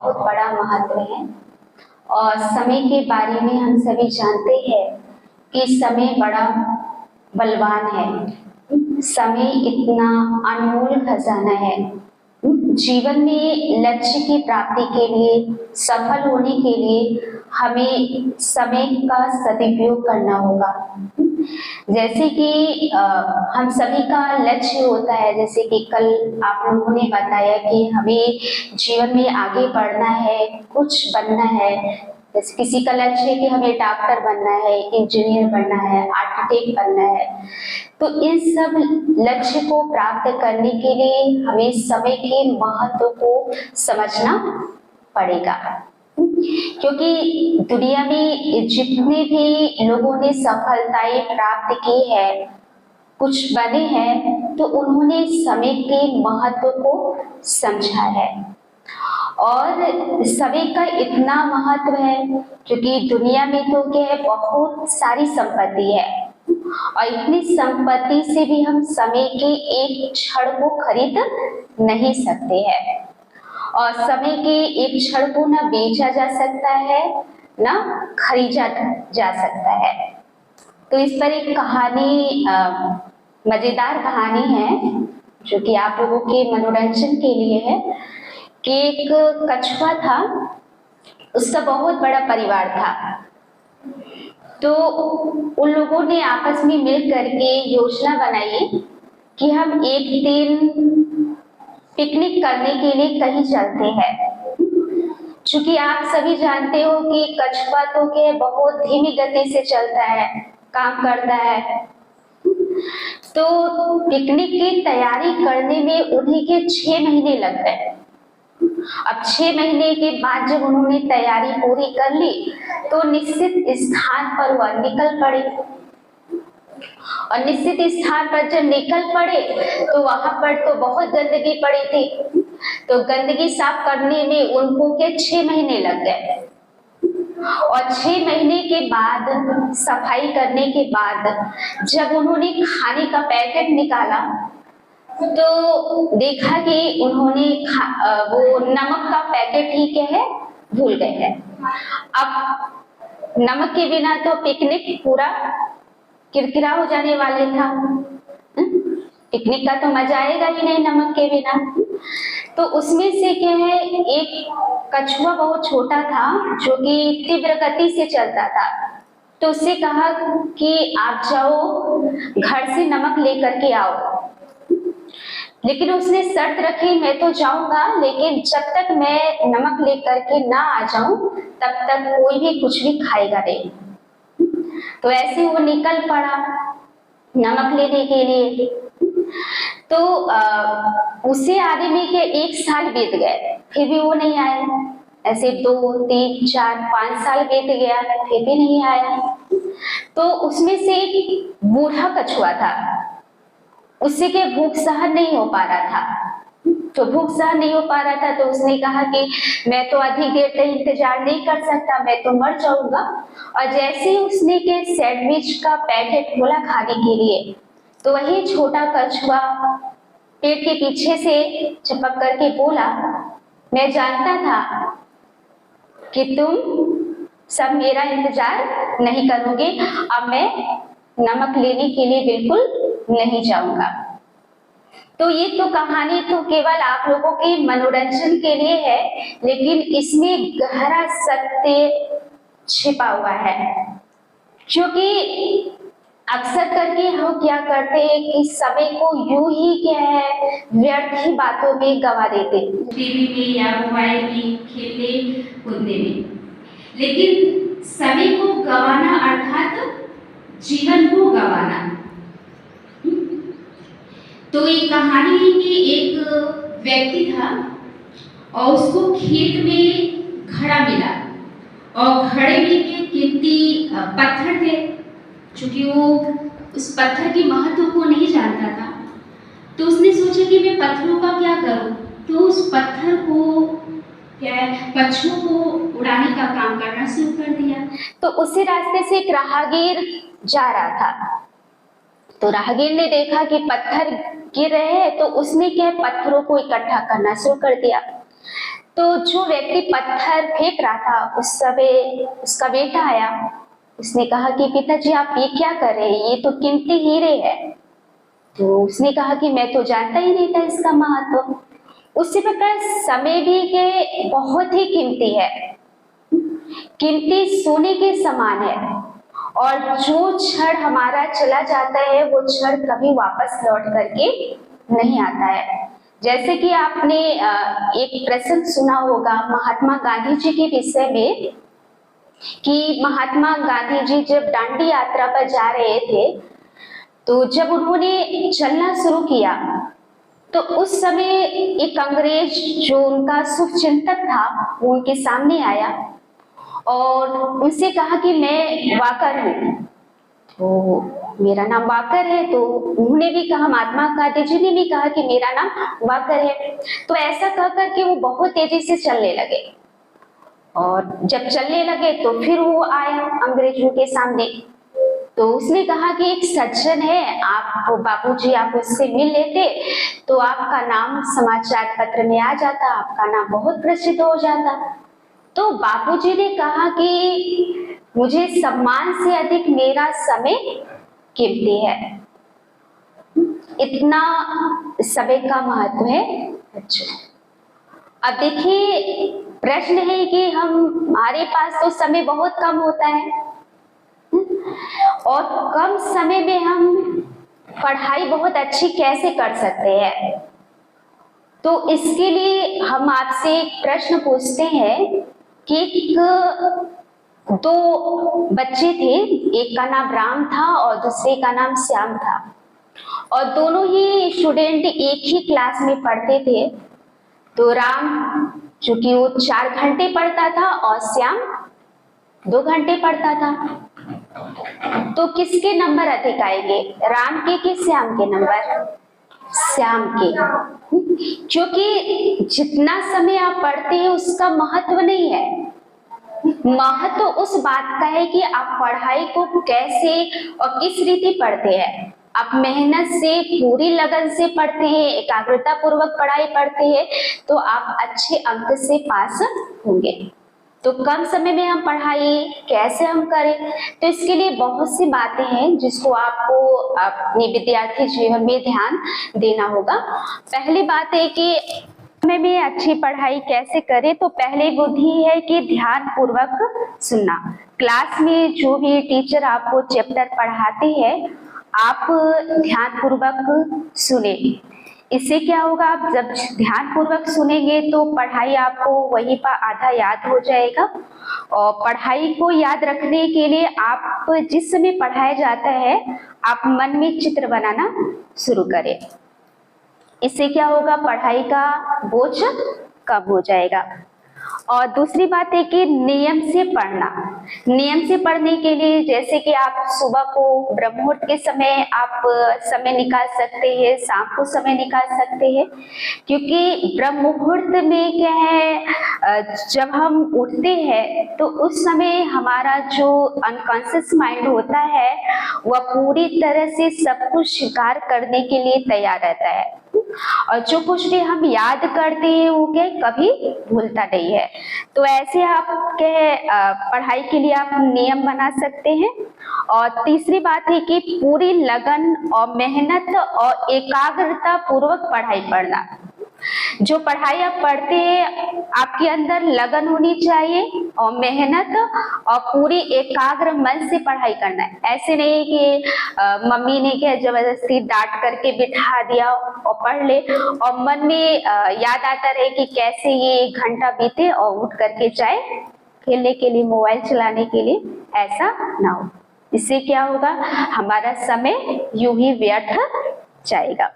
बहुत बड़ा महत्व है। और समय के बारे में हम सभी जानते हैं कि समय बड़ा बलवान है। समय इतना अनमोल खजाना है। जीवन में लक्ष्य की प्राप्ति के लिए, सफल होने के लिए हमें समय का सदुपयोग करना होगा। जैसे कि हम सभी का लक्ष्य होता है, जैसे कि कल आप लोगों ने बताया कि हमें जीवन में आगे बढ़ना है, कुछ बनना है। जैसे किसी का लक्ष्य है कि हमें डॉक्टर बनना है, इंजीनियर बनना है, आर्किटेक्ट बनना है। तो इन सब लक्ष्य को प्राप्त करने के लिए हमें समय के महत्व को समझना पड़ेगा। क्योंकि दुनिया में जितने भी लोगों ने सफलताएं प्राप्त की है, कुछ बने हैं, तो उन्होंने समय के महत्व को समझा है। और समय का इतना महत्व है क्योंकि दुनिया में तो क्या है, बहुत सारी संपत्ति है और इतनी संपत्ति से भी हम समय के एक क्षण को खरीद नहीं सकते हैं। और समय के एक क्षण को ना बेचा जा सकता है, ना खरीदा जा सकता है। तो इस पर एक कहानी, मजेदार कहानी है जो कि आप लोगों के मनोरंजन के लिए है कि एक कछुआ था, उसका बहुत बड़ा परिवार था। तो उन लोगों ने आपस में मिल करके योजना बनाई कि हम एक दिन पिकनिक करने के लिए कहीं चलते हैं। क्योंकि आप सभी जानते हो कि कछुआ तो क्या बहुत धीमी गति से चलता है, काम करता है। तो पिकनिक की तैयारी करने में उन्हीं के 6 महीने लग गए। अब 6 महीने के बाद जब उन्होंने तैयारी पूरी कर ली तो निश्चित स्थान पर वह निकल पड़े। और निश्चित स्थान पर जब निकल पड़े तो वहां पर तो बहुत गंदगी पड़ी थी। तो गंदगी साफ करने में उनको के 6 महीने लग गए। और 6 महीने के बाद सफाई करने के बाद जब उन्होंने खाने का पैकेट निकाला तो देखा कि उन्होंने वो नमक का पैकेट ही क्या है, भूल गए हैं। अब नमक के बिना तो पिकनिक पूरा किरकिरा हो जाने वाले था। पिकनिक का तो मजा आएगा ही नहीं नमक के बिना। तो उसमें से क्या है, एक कछुआ बहुत छोटा था जो कि तीव्र गति से चलता था। तो उससे कहा कि आप जाओ घर से नमक लेकर के आओ। लेकिन उसने शर्त रखी, मैं तो जाऊंगा लेकिन जब तक मैं नमक लेकर के ना आ जाऊं तब तक कोई भी कुछ भी खाएगा नहीं। तो ऐसे वो निकल पड़ा नमक लेने के लिए। तो उसे आने में के 1 साल बीत गए, फिर भी वो नहीं आया। ऐसे 2, 3, 4, 5 साल बीत गया, फिर भी नहीं आया। तो उसमें से एक बूढ़ा कछुआ था, उससे के भूख सहन नहीं हो पा रहा था। तो भूख सहन नहीं हो पा रहा था तो उसने कहा कि मैं तो अधिक देर तक इंतजार नहीं कर सकता, मैं तो मर जाऊंगा। और जैसे ही उसने के सैंडविच का पैकेट खोला खाने के लिए तो वही छोटा कछुआ पेट के पीछे से चिपक करके बोला, मैं जानता था कि तुम सब मेरा इंतजार नहीं करोगे, अब मैं नमक लेने के लिए बिल्कुल नहीं जाऊंगा। तो ये तो कहानी तो केवल आप लोगों के मनोरंजन के लिए है, लेकिन इसमें गहरा सत्य छिपा हुआ है। क्योंकि अक्सर करके हम क्या करते हैं कि समय को यूं ही क्या है, व्यर्थ ही बातों में गवा देते, टीवी में या मोबाइल में खेलने कूदने में। लेकिन समय को गवाना अर्थात जीवन को गवाना। तो एक कहानी है कि एक व्यक्ति था और उसको खेत में घड़ा मिला और घड़े में के कीमती पत्थर थे। चूंकि वो उस पत्थर के महत्व को नहीं जानता था तो उसने सोचा कि मैं पत्थरों का क्या करूं। तो उस पत्थर को क्या है, पक्षियों को उड़ाने का काम करना शुरू कर दिया। तो उसी रास्ते से एक राहगीर जा रहा था। तो राहगीर ने देखा कि पत्थर गिर रहे हैं तो उसने क्या पत्थरों को इकट्ठा करना शुरू कर दिया। तो जो व्यक्ति पत्थर फेंक रहा था उस समय उसका बेटा आया। उसने कहा कि पिताजी आप ये क्या कर रहे हैं, ये तो कीमती हीरे है। तो उसने कहा कि मैं तो जानता ही नहीं था इसका महत्व। उसी प्रकार समय भी के बहुत ही कीमती है, कीमती सोने के समान है, और जो क्षण हमारा चला जाता है वो क्षण कभी वापस लौट करके नहीं आता है। जैसे कि आपने एक प्रसंग सुना होगा महात्मा गांधी जी के विषय में, कि महात्मा गांधी जी जब दांडी यात्रा पर जा रहे थे, तो जब उन्होंने चलना शुरू किया तो उस समय एक अंग्रेज जो उनका शुभचिंतक था वो उनके सामने आया और उनसे कहा कि मैं वाकर हूँ। तो मेरा नाम वाकर है। तो उन्होंने भी कहा, महात्मा गांधी जी ने भी कहा कि मेरा नाम वाकर है। तो ऐसा कह करके वो बहुत तेजी से चलने लगे, और जब चलने लगे तो फिर वो आया अंग्रेजों के सामने। तो उसने कहा कि एक सज्जन है, आप बाबूजी आप उससे मिल लेते तो आपका नाम समाचार पत्र में आ जाता, आपका नाम बहुत प्रसिद्ध हो जाता। तो बाबूजी ने कहा कि मुझे सम्मान से अधिक मेरा समय कीमती है, इतना समय का महत्व है। अच्छा, अब देखिए प्रश्न है कि हमारे पास तो समय बहुत कम होता है, और कम समय में हम पढ़ाई बहुत अच्छी कैसे कर सकते हैं। तो इसके लिए हम आपसे एक प्रश्न पूछते हैं कि दो बच्चे थे, एक का नाम राम था और दूसरे का नाम श्याम था, और दोनों ही स्टूडेंट एक ही क्लास में पढ़ते थे। तो राम चूंकि वो 4 घंटे पढ़ता था और श्याम 2 घंटे पढ़ता था, तो किसके नंबर अधिक आएंगे, राम के कि श्याम के नंबर? श्याम के, क्योंकि जितना समय आप पढ़ते हैं उसका महत्व नहीं है, महत्व उस बात का है कि आप पढ़ाई को कैसे और किस रीति पढ़ते हैं। आप मेहनत से पूरी लगन से पढ़ते हैं, एकाग्रता पूर्वक पढ़ाई पढ़ते हैं, तो आप अच्छे अंक से पास होंगे। तो कम समय में हम पढ़ाई कैसे हम करें, तो इसके लिए बहुत सी बातें हैं जिसको आपको अपने विद्यार्थी जीवन में ध्यान देना होगा। पहली बात है कि समय में अच्छी पढ़ाई कैसे करें, तो पहली बुद्धि है कि ध्यान पूर्वक सुनना। क्लास में जो भी टीचर आपको चैप्टर पढ़ाते हैं आप ध्यान पूर्वक सुने। इससे क्या होगा, आप जब ध्यान पूर्वक सुनेंगे तो पढ़ाई आपको वहीं पर आधा याद हो जाएगा, और पढ़ाई को याद रखने के लिए आप जिस समय पढ़ाया जाता है आप मन में चित्र बनाना शुरू करें। इससे क्या होगा, पढ़ाई का बोझ कम हो जाएगा। और दूसरी बात है कि नियम से पढ़ना। नियम से पढ़ने के लिए जैसे कि आप सुबह को ब्रह्म मुहूर्त के समय आप समय निकाल सकते हैं, शाम को समय निकाल सकते हैं, क्योंकि ब्रह्म मुहूर्त में क्या है, जब हम उठते हैं तो उस समय हमारा जो अनकॉन्शियस माइंड होता है वह पूरी तरह से सब कुछ स्वीकार करने के लिए तैयार रहता है, और जो कुछ भी हम याद करते हैं वो क्या कभी भूलता नहीं है। तो ऐसे आप पढ़ाई के लिए आप नियम बना सकते हैं। और तीसरी बात है कि पूरी लगन और मेहनत और एकाग्रता पूर्वक पढ़ाई पढ़ना। जो पढ़ाई आप पढ़ते हैं आपके अंदर लगन होनी चाहिए और मेहनत और पूरी एकाग्र मन से पढ़ाई करना है। ऐसे नहीं कि मम्मी ने क्या जबरदस्ती डांट करके बिठा दिया और पढ़ ले और मन में याद आता रहे कि कैसे ये 1 घंटा बीते और उठ करके जाए खेलने के लिए, मोबाइल चलाने के लिए, ऐसा ना हो। इससे क्या होगा, हमारा समय यूं ही व्यर्थ जाएगा।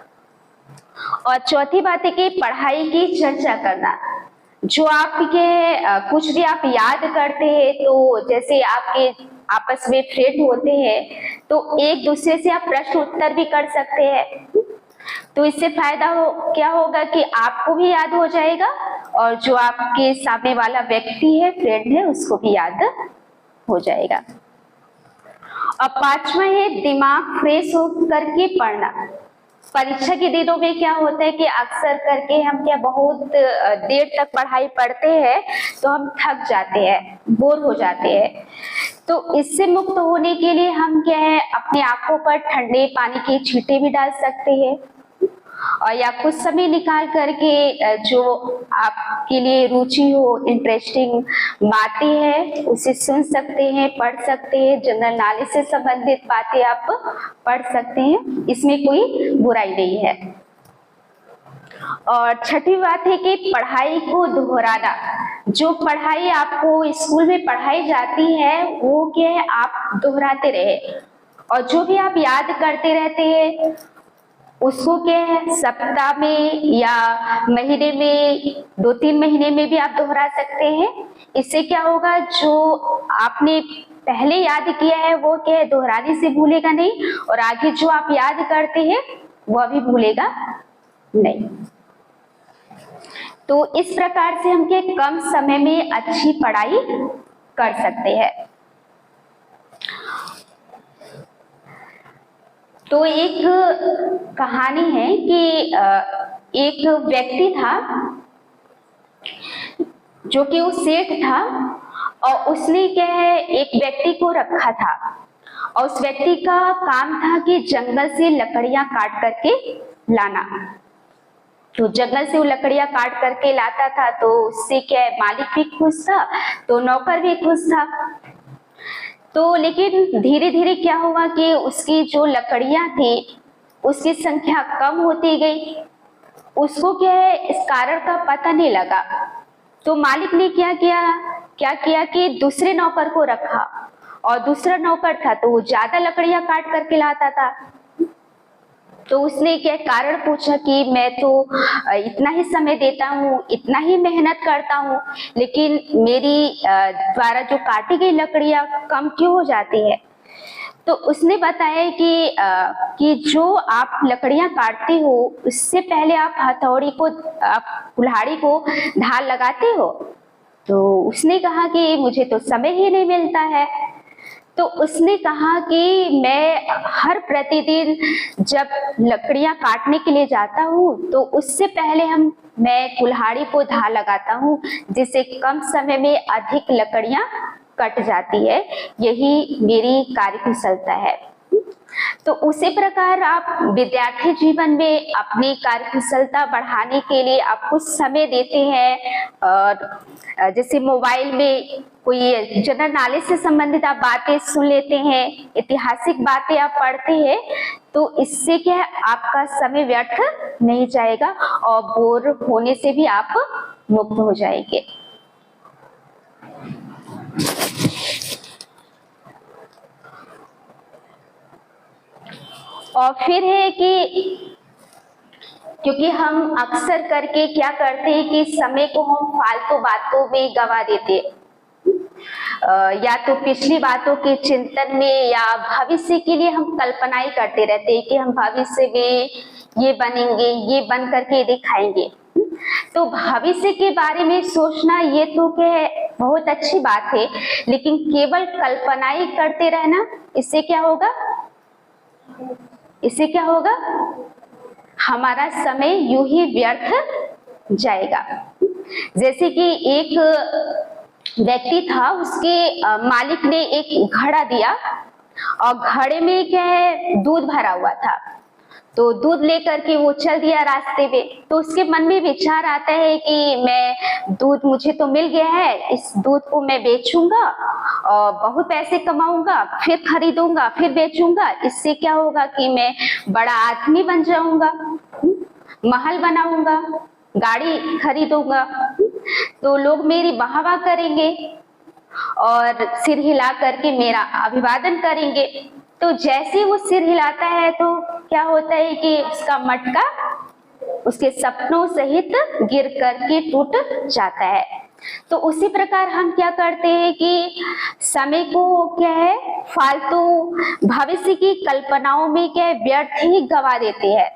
और चौथी बात है कि पढ़ाई की चर्चा करना। जो आपके कुछ भी आप याद करते हैं, तो जैसे आपके आपस में फ्रेंड होते हैं तो एक दूसरे से आप प्रश्न उत्तर भी कर सकते हैं। तो इससे फायदा क्या होगा कि आपको भी याद हो जाएगा और जो आपके सामने वाला व्यक्ति है, फ्रेंड है, उसको भी याद हो जाएगा। और 5वां है दिमाग फ्रेश हो करके पढ़ना। परीक्षा के दिनों में क्या होता है कि अक्सर करके हम क्या बहुत देर तक पढ़ाई पढ़ते हैं तो हम थक जाते हैं, बोर हो जाते हैं। तो इससे मुक्त होने के लिए हम क्या है अपनी आंखों पर ठंडे पानी के छींटे भी डाल सकते हैं और या कुछ समय निकाल करके जो आपके लिए रुचि हो, इंटरेस्टिंग बातें हैं उसे सुन सकते हैं, पढ़ सकते हैं। जनरल नॉलेज से संबंधित बातें आप पढ़ सकते हैं, इसमें कोई बुराई नहीं है। और छठी बात है कि पढ़ाई को दोहराना। जो पढ़ाई आपको स्कूल में पढ़ाई जाती है वो क्या है आप दोहराते रहे, और जो भी आप याद करते रहते हैं उसको क्या है सप्ताह में या महीने में 2-3 महीने में भी आप दोहरा सकते हैं। इससे क्या होगा जो आपने पहले याद किया है वो क्या है दोहराने से भूलेगा नहीं, और आगे जो आप याद करते हैं वह भी भूलेगा नहीं। तो इस प्रकार से हम क्या कम समय में अच्छी पढ़ाई कर सकते हैं। तो एक कहानी है कि एक व्यक्ति था जो कि वो सेठ था, और उसने क्या है एक व्यक्ति को रखा था, और उस व्यक्ति का काम था कि जंगल से लकड़ियां काट करके लाना। तो जंगल से वो लकड़ियां काट करके लाता था, तो उससे क्या है मालिक भी खुश था तो नौकर भी खुश था। तो लेकिन धीरे धीरे क्या हुआ कि उसकी जो लकड़ियां थी उसकी संख्या कम होती गई। उसको क्या है इस कारण का पता नहीं लगा। तो मालिक ने क्या किया कि दूसरे नौकर को रखा, और दूसरा नौकर था तो वो ज्यादा लकड़ियां काट करके लाता था। तो उसने क्या कारण पूछा कि मैं तो इतना ही समय देता हूँ, इतना ही मेहनत करता हूँ, लेकिन मेरी द्वारा जो काटी गई लकड़ियां कम क्यों हो जाती है। तो उसने बताया कि जो आप लकड़ियां काटते हो उससे पहले आप हथौड़ी को, आप कुल्हाड़ी को धार लगाते हो। तो उसने कहा कि मुझे तो समय ही नहीं मिलता है। तो उसने कहा कि मैं हर प्रतिदिन जब लकड़ियां काटने के लिए जाता हूँ तो उससे पहले मैं कुल्हाड़ी को धार लगाता हूँ, जिससे कम समय में अधिक लकड़ियां कट जाती है। यही मेरी कार्यकुशलता है। तो उसी प्रकार आप विद्यार्थी जीवन में अपनी कार्यकुशलता बढ़ाने के लिए आप कुछ समय देते हैं, और जैसे मोबाइल में कोई जनरल नॉलेज से संबंधित आप बातें सुन लेते हैं, ऐतिहासिक बातें आप पढ़ते हैं, तो इससे क्या है आपका समय व्यर्थ नहीं जाएगा और बोर होने से भी आप मुक्त हो जाएंगे। और फिर है कि क्योंकि हम अक्सर करके क्या करते हैं कि समय को हम फालतू बातों में गवा देते हैं, या तो पिछली बातों के चिंतन में या भविष्य के लिए हम कल्पनाएं करते रहते हैं कि हम भविष्य में ये बनेंगे, ये बन करके दिखाएंगे। तो भविष्य के बारे में सोचना ये तो क्या है बहुत अच्छी बात है, लेकिन केवल कल्पनाएं करते रहना इससे क्या होगा हमारा समय यूं ही व्यर्थ जाएगा। जैसे कि एक व्यक्ति था, उसके मालिक ने एक घड़ा दिया और घड़े में क्या है दूध भरा हुआ था। तो दूध लेकर के वो चल दिया रास्ते में। तो उसके मन में विचार आता है कि दूध मुझे तो मिल गया है, इस दूध को मैं बेचूंगा और बहुत पैसे कमाऊंगा, फिर खरीदूंगा, फिर बेचूंगा। इससे क्या होगा कि मैं बड़ा आदमी बन जाऊंगा, महल बनाऊंगा, गाड़ी खरीदूंगा, तो लोग मेरी वाहवाह करेंगे और सिर हिला करके मेरा अभिवादन करेंगे। तो जैसे वो सिर हिलाता है तो क्या होता है कि उसका मटका उसके सपनों सहित गिर करके टूट जाता है। तो उसी प्रकार हम क्या करते हैं कि समय को क्या है फालतू भविष्य की कल्पनाओं में क्या है व्यर्थ ही गवा देते हैं,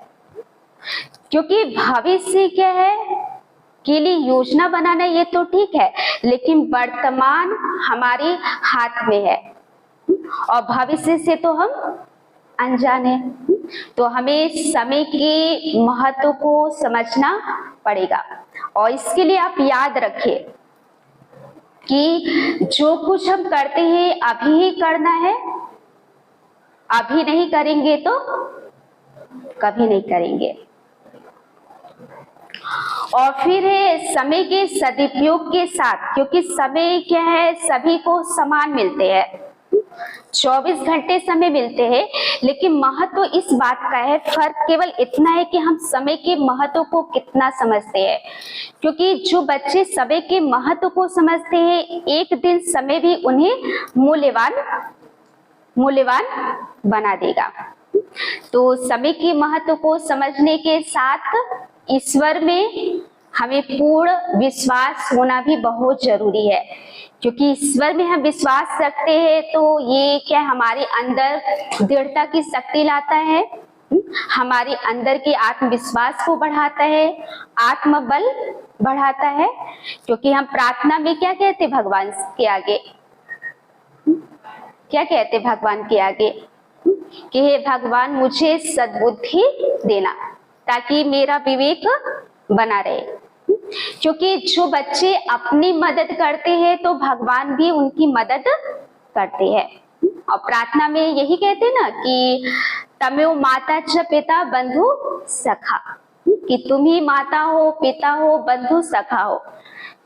क्योंकि भविष्य क्या है के लिए योजना बनाना ये तो ठीक है, लेकिन वर्तमान हमारे हाथ में है और भविष्य से तो हम अनजान है। तो हमें समय के महत्व को समझना पड़ेगा। और इसके लिए आप याद रखिए कि जो कुछ हम करते हैं अभी ही करना है, अभी नहीं करेंगे तो कभी नहीं करेंगे। और फिर है समय के सदुपयोग के साथ, क्योंकि समय क्या है, सभी को समान मिलते हैं, 24 घंटे समय मिलते हैं, लेकिन महत्व इस बात का है, फर्क केवल इतना है कि हम समय के महत्व को कितना समझते हैं। क्योंकि जो बच्चे समय के महत्व को समझते हैं, एक दिन समय भी उन्हें मूल्यवान बना देगा। तो समय के महत्व को समझने के साथ ईश्वर में हमें पूर्ण विश्वास होना भी बहुत जरूरी है। क्योंकि ईश्वर में हम विश्वास रखते हैं तो ये क्या हमारे अंदर दृढ़ता की शक्ति लाता है, हमारे अंदर के आत्मविश्वास को बढ़ाता है, आत्मबल बढ़ाता है। क्योंकि हम प्रार्थना में क्या कहते भगवान के आगे, क्या कहते भगवान के आगे कि हे भगवान मुझे सद्बुद्धि देना ताकि मेरा विवेक बना रहे। क्योंकि जो बच्चे अपनी मदद करते हैं तो भगवान भी उनकी मदद करते हैं। और प्रार्थना में यही कहते ना कि तमेव माता च पिता बंधु सखा, कि तुम ही माता हो, पिता हो, बंधु सखा हो।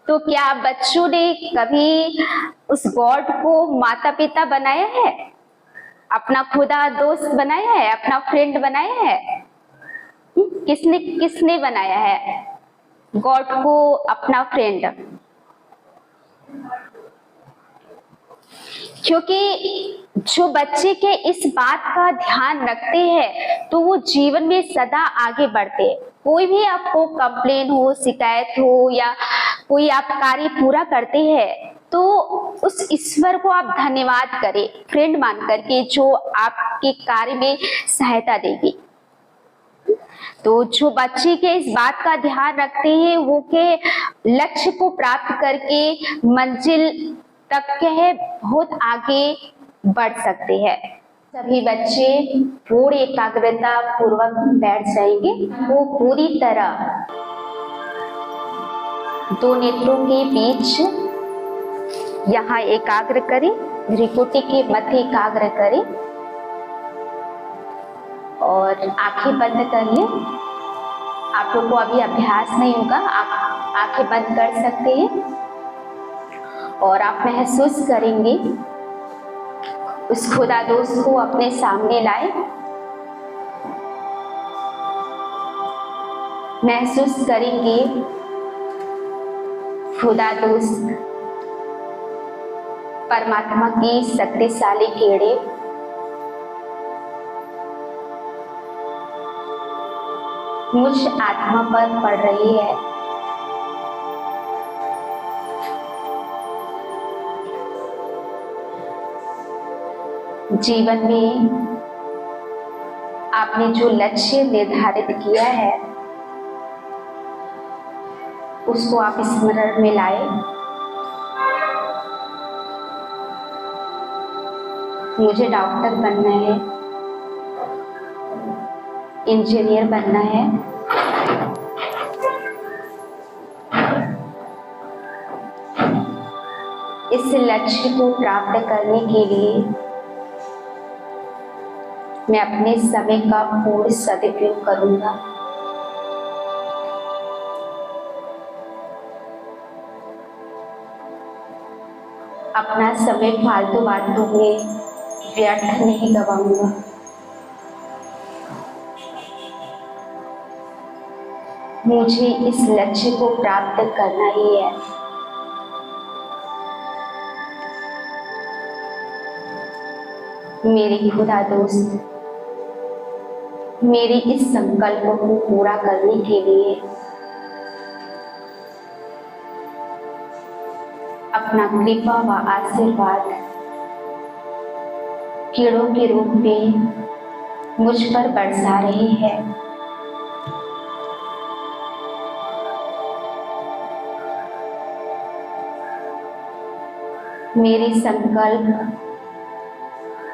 तो क्या बच्चों ने कभी उस गॉड को माता पिता बनाया है, अपना खुदा दोस्त बनाया है, अपना फ्रेंड बनाया है? किसने बनाया है गॉड को अपना फ्रेंड? क्योंकि जो बच्चे के इस बात का ध्यान रखते हैं तो वो जीवन में सदा आगे बढ़ते हैं। कोई भी आपको कंप्लेन हो, शिकायत हो या कोई आप कार्य पूरा करते हैं तो उस ईश्वर को आप धन्यवाद करें फ्रेंड मान करके, जो आपके कार्य में सहायता देगी। तो जो बच्चे के इस बात का ध्यान रखते हैं वो के लक्ष्य को प्राप्त करके मंजिल तक के है बहुत आगे बढ़ सकते हैं। सभी बच्चे पूरी एकाग्रता पूर्वक बैठ जाएंगे। वो पूरी तरह दो नेत्रों के बीच यहाँ एकाग्र करें, भ्रिकुटी के मध्य एकाग्र करें और आंखें बंद कर लें। आप लोग को अभी अभ्यास नहीं होगा, आप आंखें बंद कर सकते हैं और आप महसूस करेंगे उस खुदा दोस्त को अपने सामने लाए। महसूस करेंगे खुदा दोस्त परमात्मा की शक्तिशाली किरणें मुझ आत्मा पर पड़ रही है। जीवन में आपने जो लक्ष्य निर्धारित किया है उसको आप स्मरण में लाए। मुझे डॉक्टर बनना है, इंजीनियर बनना है, इस लक्ष्य को प्राप्त करने के लिए मैं अपने समय का पूर्ण सदुपयोग करूंगा। अपना समय फालतू बातों में व्यर्थ नहीं गवाऊंगा। मुझे इस लक्ष्य को प्राप्त करना ही है। मेरे खुदा दोस्त मेरे इस संकल्प को पूरा करने के लिए अपना कृपा व आशीर्वाद कीड़ों के रूप में मुझ पर बरसा रही है। मेरे संकल्प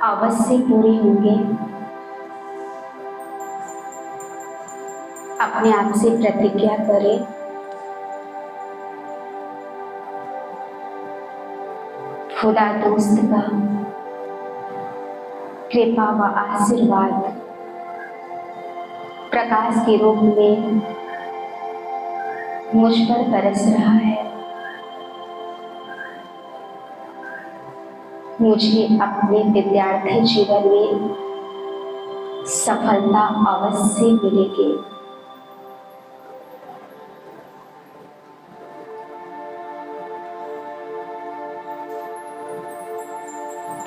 अवश्य पूरे होंगे। अपने आप से प्रतिज्ञा करें, खुदा दोस्त का कृपा व आशीर्वाद प्रकाश के रूप में मुझ पर बरस रहा है। मुझे अपने विद्यार्थी जीवन में सफलता अवश्य मिलेगी।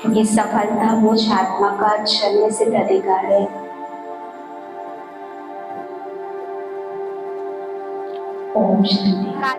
क्योंकि सफलता मुझ आत्मा का जन्म सिद्ध अधिकार है। ओम शांति।